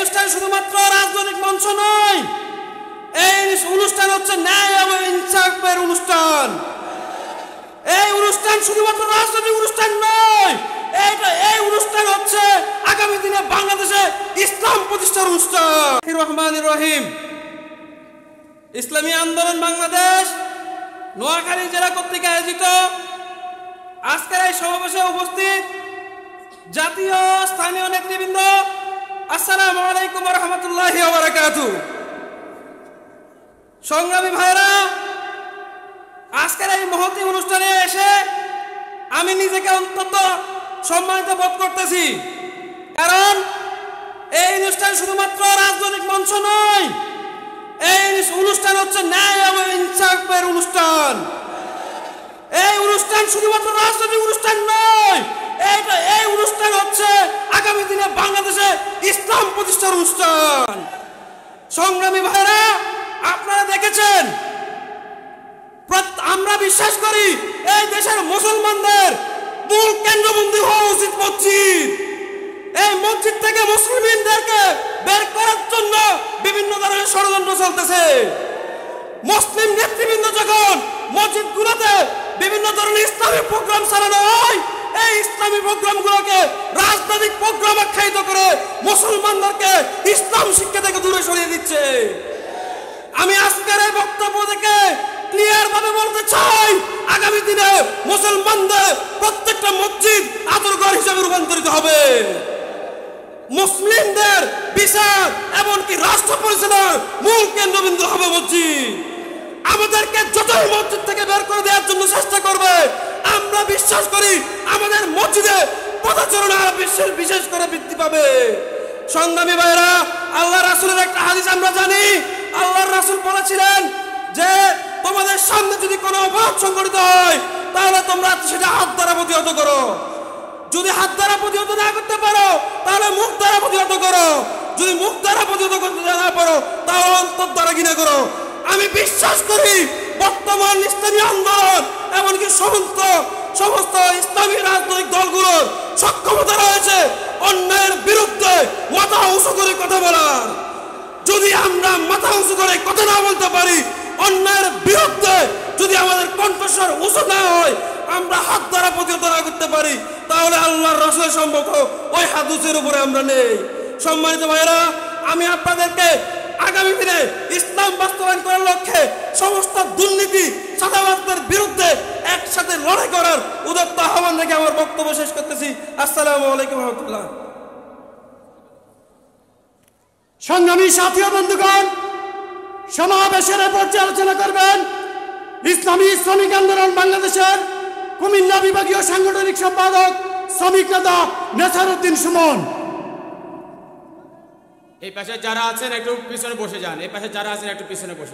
অনুষ্ঠান শুধুমাত্র রাজনৈতিক মঞ্চ নয়, এই অনুষ্ঠান হচ্ছে ন্যায় এবং ইনসাফের অনুষ্ঠান। এই অনুষ্ঠান শুধুমাত্র রাজনৈতিক অনুষ্ঠান নয়, এই অনুষ্ঠান হচ্ছে আগামী দিনে বাংলাদেশে ইসলাম প্রতিষ্ঠার অনুষ্ঠান। রহমানির রহিম। ইসলামী আন্দোলন বাংলাদেশ নোয়াখালী জেলা কর্তৃক আয়োজিত আজকের এই সমাবেশে উপস্থিত জাতীয় স্থানীয় নেতৃবৃন্দ, আসসালামু আলাইকুম ওয়া রাহমাতুল্লাহি ওয়া বারাকাতুহু। সংগ্রামী ভাইরা, আজকের এই মহতী অনুষ্ঠানে এসে আমি নিজেকে অত্যন্ত সম্মানিত বোধ করতেছি, কারণ এই অনুষ্ঠান শুধুমাত্র রাজনৈতিক মঞ্চ নয়, এই অনুষ্ঠান হচ্ছে ন্যায় এবং ইনসাফের অনুষ্ঠান। এই অনুষ্ঠান শুধুমাত্র রাজনৈতিক অনুষ্ঠান নয়, এই অনুষ্ঠান হচ্ছে আগামী দিনে বাংলাদেশে ইসলাম প্রতিষ্ঠার অনুষ্ঠান। সংগ্রামী ভাইরা, আপনারা দেখেছেন, আমরা বিশ্বাস করি এই দেশের মুসলমানদের মূল কেন্দ্রবিন্দু হওয়া উচিত মসজিদ। এই মসজিদ থেকে মুসলিমদেরকে বের করার জন্য বিভিন্ন ধরনের ষড়যন্ত্র চলতেছে। মুসলিম নেতৃবৃন্দ যখন মসজিদগুলোতে বিভিন্ন ধরনের ইসলামী প্রোগ্রাম চালানো হয়, এই ইসলামী প্রোগ্রামগুলোকে রাজনৈতিক প্রোগ্রাম আখ্যায়িত করে মুসলমানদেরকে ইসলাম শিক্ষা থেকে দূরে সরিয়ে দিচ্ছে। আমি আজকের এই বক্তব্য থেকে ক্লিয়ার ভাবে বলতে চাই, আগামী দিনে মুসলমানদের প্রত্যেকটা মসজিদ আদরঘর হিসেবে রূপান্তরিত হবে। মুসলিমদের বিচার এমনকি রাষ্ট্র পরিচালনার মূল কেন্দ্রবিন্দু হবে মসজিদ। আমাদেরকে যতই মসজিদ থেকে বের করে দেওয়ার জন্য চেষ্টা করবে, আমরা বিশ্বাস করি আমাদের মসজিদে পদাচরণ আর বিশেষ করে বৃদ্ধি পাবে। সংগ্রামী ভাইরা, আল্লাহ রাসূলের একটা হাদিস আমরা জানি। আল্লাহর রাসূল বলেছিলেন যে তোমাদের সামনে যদি কোনো অপরাধ সংঘটিত হয়, তাহলে তোমরা সেটা হাত দ্বারা প্রতিহত করো। যদি হাত দ্বারা প্রতিহত না করতে পারো, তাহলে মুখ দ্বারা প্রতিহত করো। যদি মুখ দ্বারা প্রতিহত করতে না পারো, তাহলে অন্তর দ্বারা ঘৃণা করো। আমি বিশ্বাস করি বর্তমান ইসলামী আন্দোলন এমনকি সমস্ত ইসলামী রাজনৈতিক দলগুলোর সক্ষমতা রয়েছে অন্যায়ের বিরুদ্ধে মাথা উঁচু করে কথা বলার। যদি আমরা মাথা উঁচু করে কথা না বলতে পারি, অন্যায়ের বিরুদ্ধে যদি আমাদের কণ্ঠস্বর উঁচু না হয়, আমরা হাত দ্বারা প্রতিহত না করতে পারি, তাহলে আল্লাহর রাসূলের সম্মত ওই হাদিসের উপরে আমরা নেই। সম্মানিত ভাইরা, আমি আপনাদেরকে আগামী দিনে ইসলাম বাস্তবায়ন করার লক্ষ্যে সমস্ত দুর্নীতি চাঁদাবাজদের বিরুদ্ধে একসাথে লড়াই করার উদাত্ত আহ্বান রেখে আমার বক্তব্য শেষ করতেছি। আসসালামু আলাইকুম ওয়া রাহমাতুল্লাহ। সংগ্রামী সাথী ও বন্ধুগণ, সমাবেশের পর্যালোচনা করবেন ইসলামী শ্রমিক আন্দোলন বাংলাদেশের কুমিল্লা বিভাগীয় সাংগঠনিক সম্পাদক শ্রমিক নেতা নেসারউদ্দিন সুমন। এই পাশে যারা আছেন একটু পিছনে বসে যান, এই পাশে যারা আছেন একটু পিছনে বসে